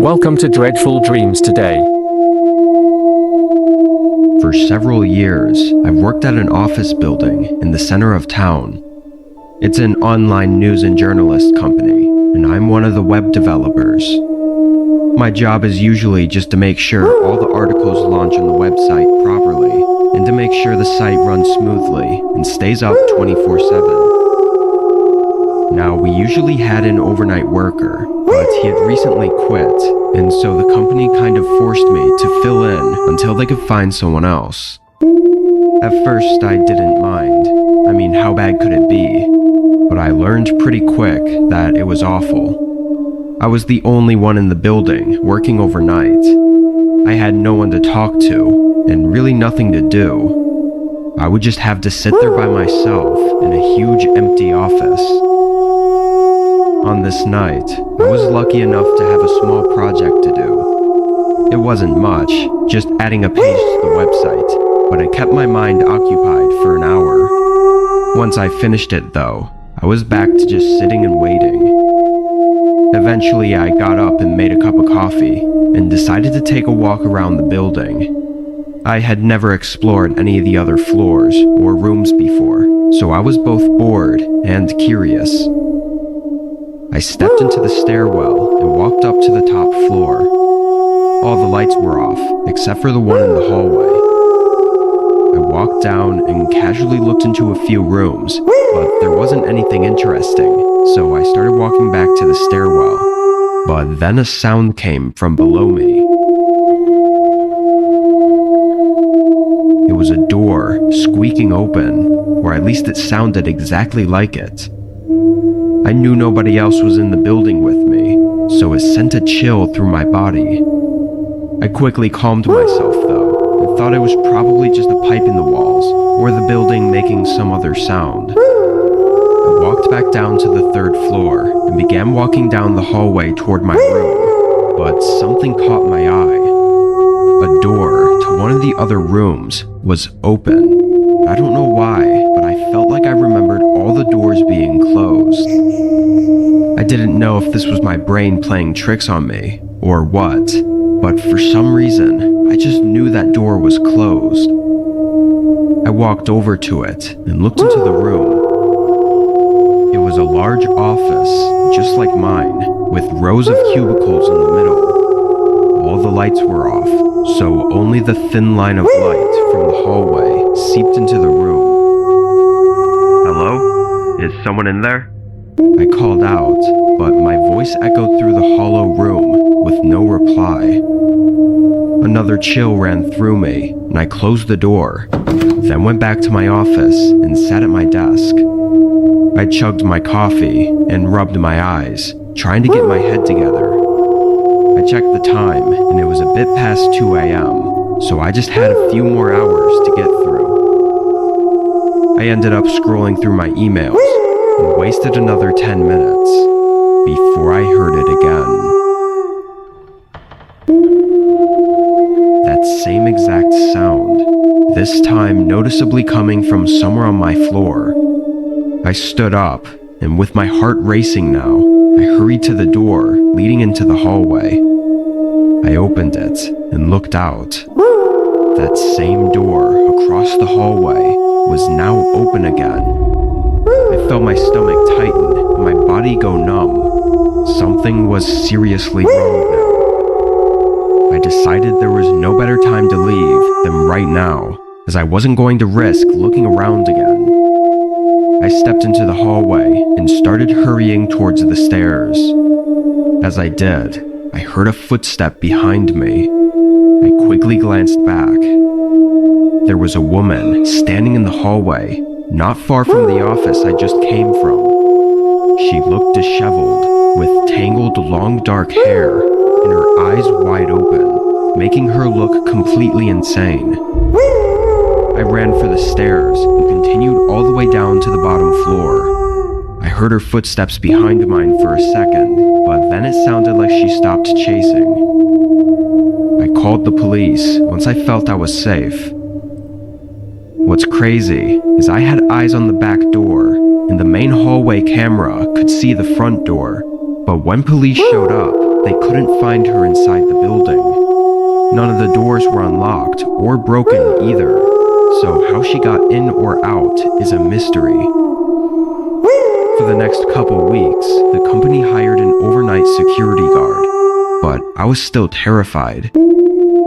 Welcome to Dreadful Dreams Today. For several years, I've worked at an office building in the center of town. It's an online news and journalist company, and I'm one of the web developers. My job is usually just to make sure all the articles launch on the website properly, and to make sure the site runs smoothly and stays up 24/7. Now, we usually had an overnight worker, but he had recently quit, and so the company kind of forced me to fill in until they could find someone else. At first, I didn't mind. I mean, how bad could it be? But I learned pretty quick that it was awful. I was the only one in the building working overnight. I had no one to talk to, and really nothing to do. I would just have to sit there by myself in a huge empty office. On this night, I was lucky enough to have a small project to do. It wasn't much, just adding a page to the website, but it kept my mind occupied for an hour. Once I finished it though, I was back to just sitting and waiting. Eventually I got up and made a cup of coffee, and decided to take a walk around the building. I had never explored any of the other floors or rooms before, so I was both bored and curious. I stepped into the stairwell and walked up to the top floor. All the lights were off, except for the one in the hallway. I walked down and casually looked into a few rooms, but there wasn't anything interesting, so I started walking back to the stairwell. But then a sound came from below me. It was a door squeaking open, or at least it sounded exactly like it. I knew nobody else was in the building with me, so it sent a chill through my body. I quickly calmed myself though, and thought it was probably just a pipe in the walls, or the building making some other sound. I walked back down to the third floor, and began walking down the hallway toward my room, but something caught my eye. A door to one of the other rooms was open. I don't know why, but I felt like I remembered all the doors being closed. I didn't know if this was my brain playing tricks on me, or what, but for some reason, I just knew that door was closed. I walked over to it and looked into the room. It was a large office, just like mine, with rows of cubicles in the middle. All the lights were off, so only the thin line of light from the hallway seeped into the room. "Hello? Is someone in there?" I called out, but my voice echoed through the hollow room with no reply. Another chill ran through me, and I closed the door, then went back to my office and sat at my desk. I chugged my coffee and rubbed my eyes, trying to get my head together. I checked the time, and it was a bit past 2 a.m., so I just had a few more hours to get through. I ended up scrolling through my emails, and wasted another 10 minutes, before I heard it again. That same exact sound, this time noticeably coming from somewhere on my floor. I stood up, and with my heart racing now, I hurried to the door leading into the hallway. I opened it and looked out. That same door across the hallway was now open again. I felt my stomach tighten and my body go numb. Something was seriously wrong now. I decided there was no better time to leave than right now, as I wasn't going to risk looking around again. I stepped into the hallway and started hurrying towards the stairs. As I did, I heard a footstep behind me. I quickly glanced back. There was a woman standing in the hallway, not far from the office I just came from. She looked disheveled, with tangled long dark hair, and her eyes wide open, making her look completely insane. I ran for the stairs and continued all the way down to the bottom floor. I heard her footsteps behind mine for a second, but then it sounded like she stopped chasing. I called the police once I felt I was safe. What's crazy is I had eyes on the back door, and the main hallway camera could see the front door, but when police showed up, they couldn't find her inside the building. None of the doors were unlocked or broken either, so how she got in or out is a mystery. For the next couple weeks, the company hired an overnight security guard, but I was still terrified.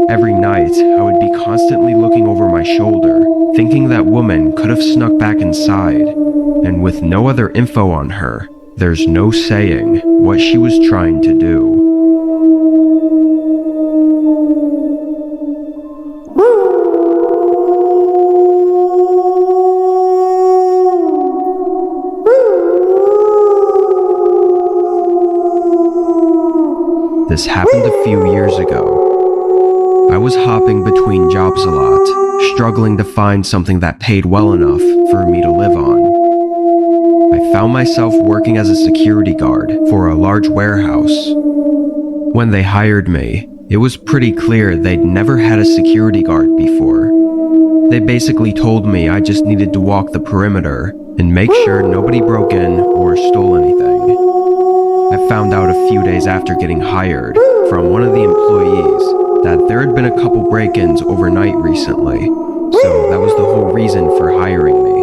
Every night, I would be constantly looking over my shoulder, thinking that woman could have snuck back inside, and with no other info on her, there's no saying what she was trying to do. This happened a few years ago. I was hopping between jobs a lot, struggling to find something that paid well enough for me to live on. I found myself working as a security guard for a large warehouse. When they hired me, it was pretty clear they'd never had a security guard before. They basically told me I just needed to walk the perimeter and make sure nobody broke in or stole anything. I found out a few days after getting hired from one of the employees that there had been a couple break-ins overnight recently, so that was the whole reason for hiring me.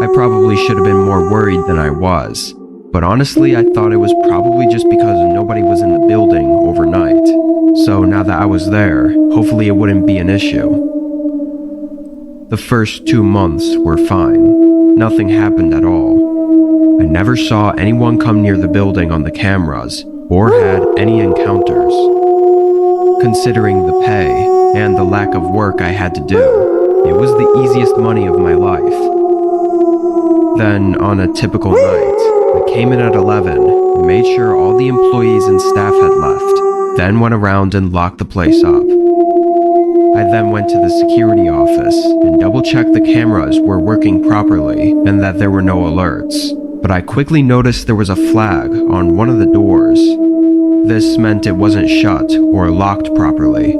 I probably should have been more worried than I was, but honestly I thought it was probably just because nobody was in the building overnight, so now that I was there, hopefully it wouldn't be an issue. The first 2 months were fine. Nothing happened at all. I never saw anyone come near the building on the cameras or had any encounters. Considering the pay and the lack of work I had to do, it was the easiest money of my life. Then, on a typical night, I came in at 11 and made sure all the employees and staff had left, then went around and locked the place up. I then went to the security office and double-checked the cameras were working properly and that there were no alerts, but I quickly noticed there was a flag on one of the doors. This meant it wasn't shut or locked properly.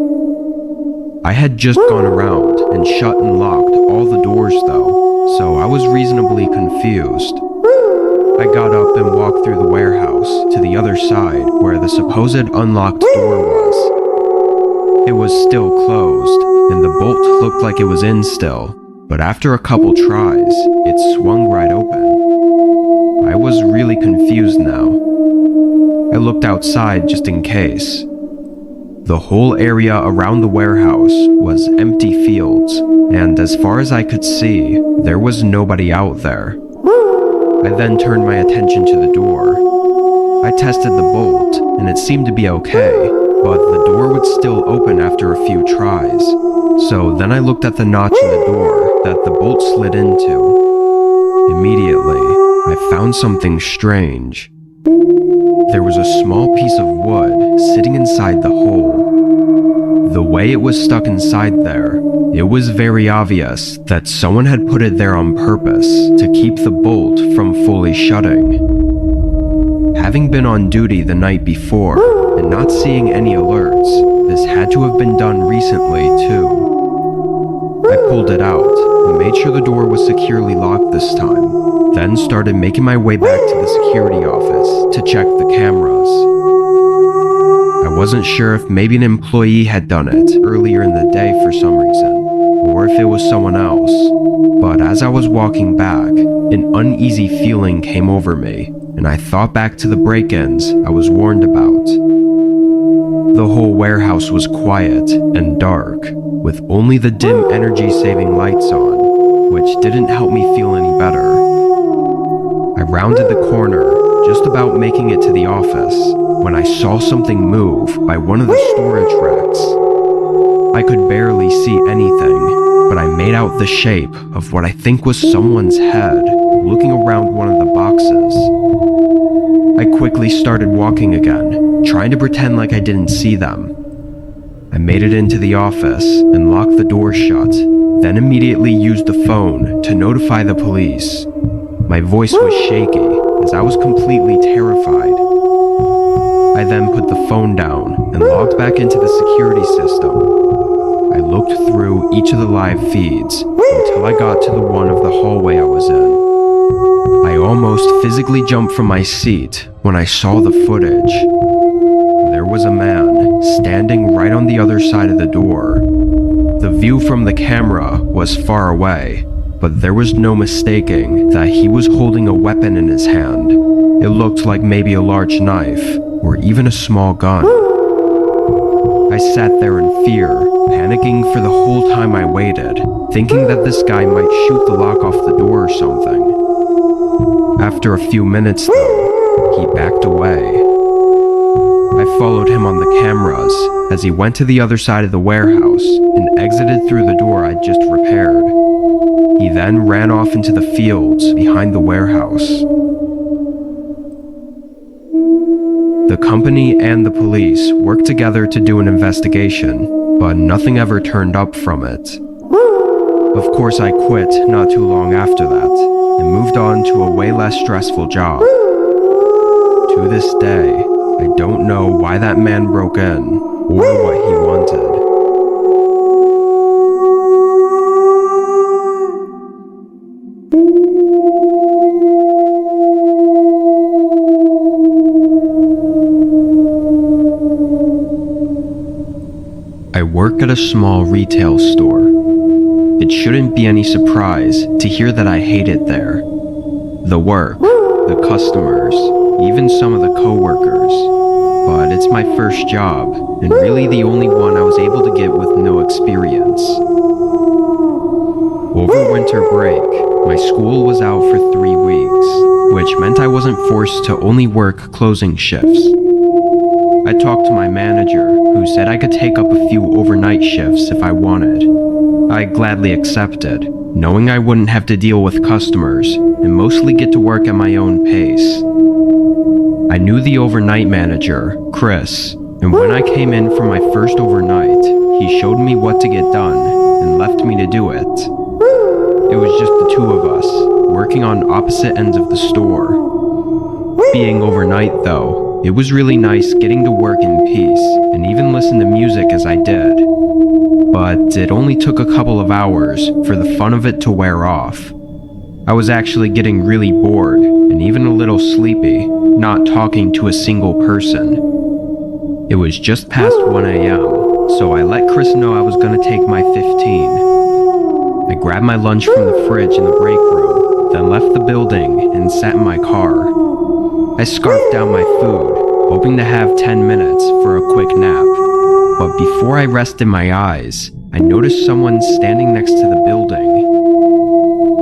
I had just gone around and shut and locked all the doors though, so I was reasonably confused. I got up and walked through the warehouse to the other side where the supposed unlocked door was. It was still closed, and the bolt looked like it was in still, but after a couple tries, it swung right open. I was really confused now. I looked outside just in case. The whole area around the warehouse was empty fields, and as far as I could see, there was nobody out there. I then turned my attention to the door. I tested the bolt, and it seemed to be okay, but the door would still open after a few tries. So then I looked at the notch in the door that the bolt slid into. Immediately, I found something strange. There was a small piece of wood sitting inside the hole. The way it was stuck inside there, it was very obvious that someone had put it there on purpose to keep the bolt from fully shutting. Having been on duty the night before and not seeing any alerts, this had to have been done recently too. I pulled it out and made sure the door was securely locked this time, then started making my way back to the security office to check the cameras. I wasn't sure if maybe an employee had done it earlier in the day for some reason, or if it was someone else, but as I was walking back, an uneasy feeling came over me, and I thought back to the break-ins I was warned about. The whole warehouse was quiet and dark, with only the dim energy-saving lights on, which didn't help me feel any better. I rounded the corner, just about making it to the office, when I saw something move by one of the storage racks. I could barely see anything, but I made out the shape of what I think was someone's head looking around one of the boxes. I quickly started walking again, trying to pretend like I didn't see them. I made it into the office and locked the door shut, then immediately used the phone to notify the police. My voice was shaky as I was completely terrified. I then put the phone down and logged back into the security system. I looked through each of the live feeds until I got to the one of the hallway I was in. I almost physically jumped from my seat when I saw the footage. was a man standing right on the other side of the door. The view from the camera was far away, but there was no mistaking that he was holding a weapon in his hand. It looked like maybe a large knife, or even a small gun. I sat there in fear, panicking for the whole time I waited, thinking that this guy might shoot the lock off the door or something. After a few minutes though, he backed away. I followed him on the cameras as he went to the other side of the warehouse and exited through the door I'd just repaired. He then ran off into the fields behind the warehouse. The company and the police worked together to do an investigation, but nothing ever turned up from it. Of course, I quit not too long after that and moved on to a way less stressful job. To this day, I don't know why that man broke in or what he wanted. I work at a small retail store. It shouldn't be any surprise to hear that I hate it there. The work, the customers, even some of the co-workers. But it's my first job, and really the only one I was able to get with no experience. Over winter break, my school was out for 3 weeks, which meant I wasn't forced to only work closing shifts. I talked to my manager, who said I could take up a few overnight shifts if I wanted. I gladly accepted, knowing I wouldn't have to deal with customers and mostly get to work at my own pace. I knew the overnight manager, Chris, and when I came in for my first overnight, he showed me what to get done and left me to do it. It was just the two of us, working on opposite ends of the store. Being overnight though, it was really nice getting to work in peace and even listen to music as I did. But it only took a couple of hours for the fun of it to wear off. I was actually getting really bored and even a little sleepy, not talking to a single person. It was just past 1 a.m., so I let Chris know I was gonna take my 15. I grabbed my lunch from the fridge in the break room, then left the building and sat in my car. I scarfed down my food, hoping to have 10 minutes for a quick nap. But before I rested my eyes, I noticed someone standing next to the building.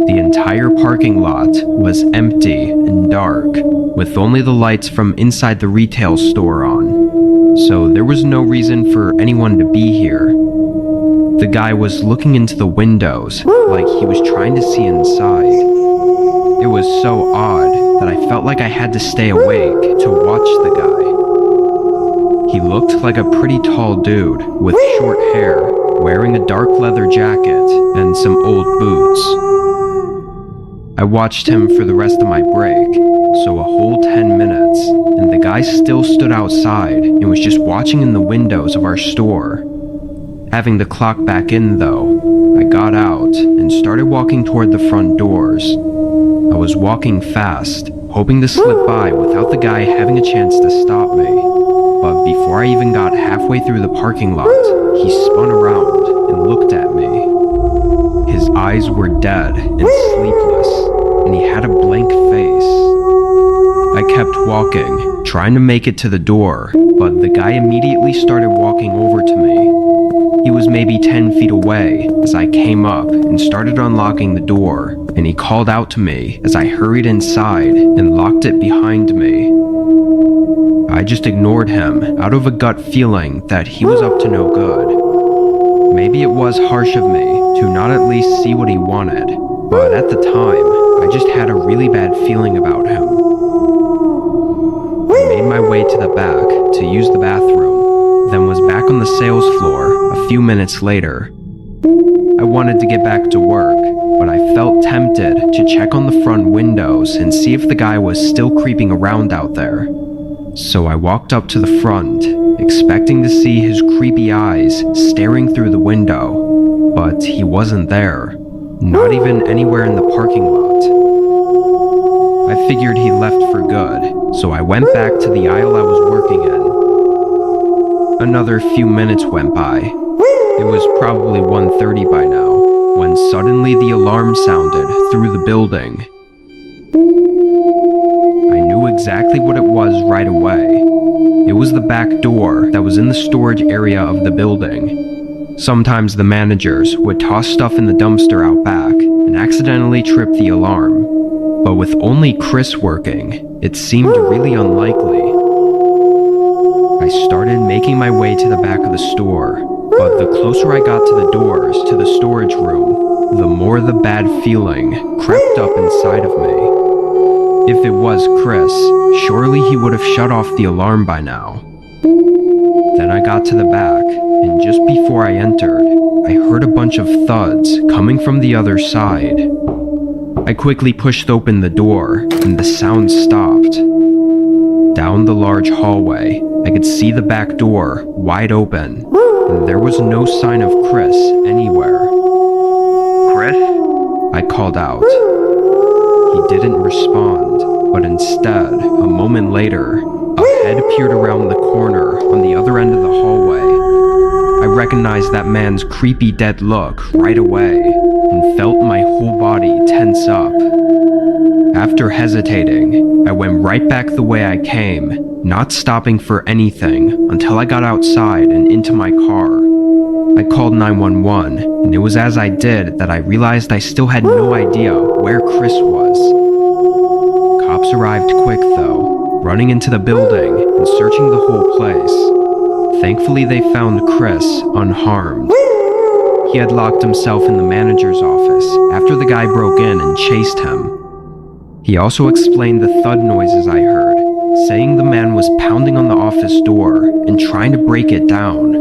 The entire parking lot was empty and dark, with only the lights from inside the retail store on. So there was no reason for anyone to be here. The guy was looking into the windows, like he was trying to see inside. It was so odd that I felt like I had to stay awake to watch the guy. He looked like a pretty tall dude with short hair, wearing a dark leather jacket and some old boots. I watched him for the rest of my break, so a whole 10 minutes, and the guy still stood outside and was just watching in the windows of our store. Having the clock back in though, I got out and started walking toward the front doors. I was walking fast, hoping to slip by without the guy having a chance to stop me. But before I even got halfway through the parking lot, he spun around and looked at me. His eyes were dead and sleepless, and he had a blank face. I kept walking, trying to make it to the door, but the guy immediately started walking over to me. He was maybe 10 feet away as I came up and started unlocking the door, and he called out to me as I hurried inside and locked it behind me. I just ignored him out of a gut feeling that he was up to no good. Maybe it was harsh of me to not at least see what he wanted, but at the time, I just had a really bad feeling about him. I made my way to the back to use the bathroom, then was back on the sales floor a few minutes later. I wanted to get back to work, but I felt tempted to check on the front windows and see if the guy was still creeping around out there. So I walked up to the front, expecting to see his creepy eyes staring through the window, but he wasn't there, not even anywhere in the parking lot. I figured he left for good, so I went back to the aisle I was working in. Another few minutes went by. It was probably 1:30 by now, when suddenly the alarm sounded through the building. I knew exactly what it was right away. It was the back door that was in the storage area of the building. Sometimes the managers would toss stuff in the dumpster out back and accidentally trip the alarm. But with only Chris working, it seemed really unlikely. I started making my way to the back of the store, but the closer I got to the doors to the storage room, the more the bad feeling crept up inside of me. If it was Chris, surely he would have shut off the alarm by now. Then I got to the back, and just before I entered, I heard a bunch of thuds coming from the other side. I quickly pushed open the door, and the sound stopped. Down the large hallway, I could see the back door wide open, and there was no sign of Chris anywhere. "Chris?" I called out. He didn't respond, but instead, a moment later, a head peered around the corner on the other end of the hallway. I recognized that man's creepy dead look right away, and felt my whole body tense up. After hesitating, I went right back the way I came, not stopping for anything until I got outside and into my car. I called 911, and it was as I did that I realized I still had no idea where Chris was. Cops arrived quick though, running into the building and searching the whole place. Thankfully they found Chris unharmed. He had locked himself in the manager's office after the guy broke in and chased him. He also explained the thud noises I heard, saying the man was pounding on the office door and trying to break it down.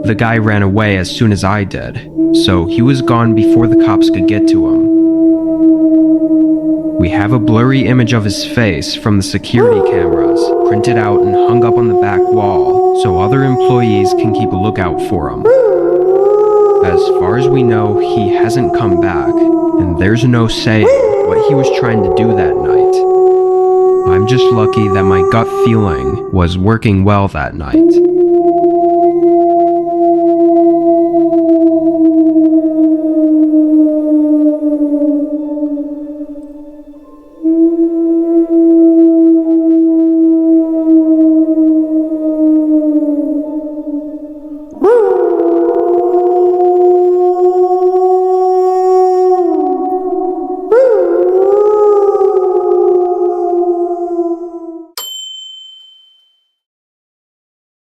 The guy ran away as soon as I did, so he was gone before the cops could get to him. We have a blurry image of his face from the security cameras printed out and hung up on the back wall so other employees can keep a lookout for him. As far as we know, he hasn't come back, and there's no saying what he was trying to do that night. I'm just lucky that my gut feeling was working well that night.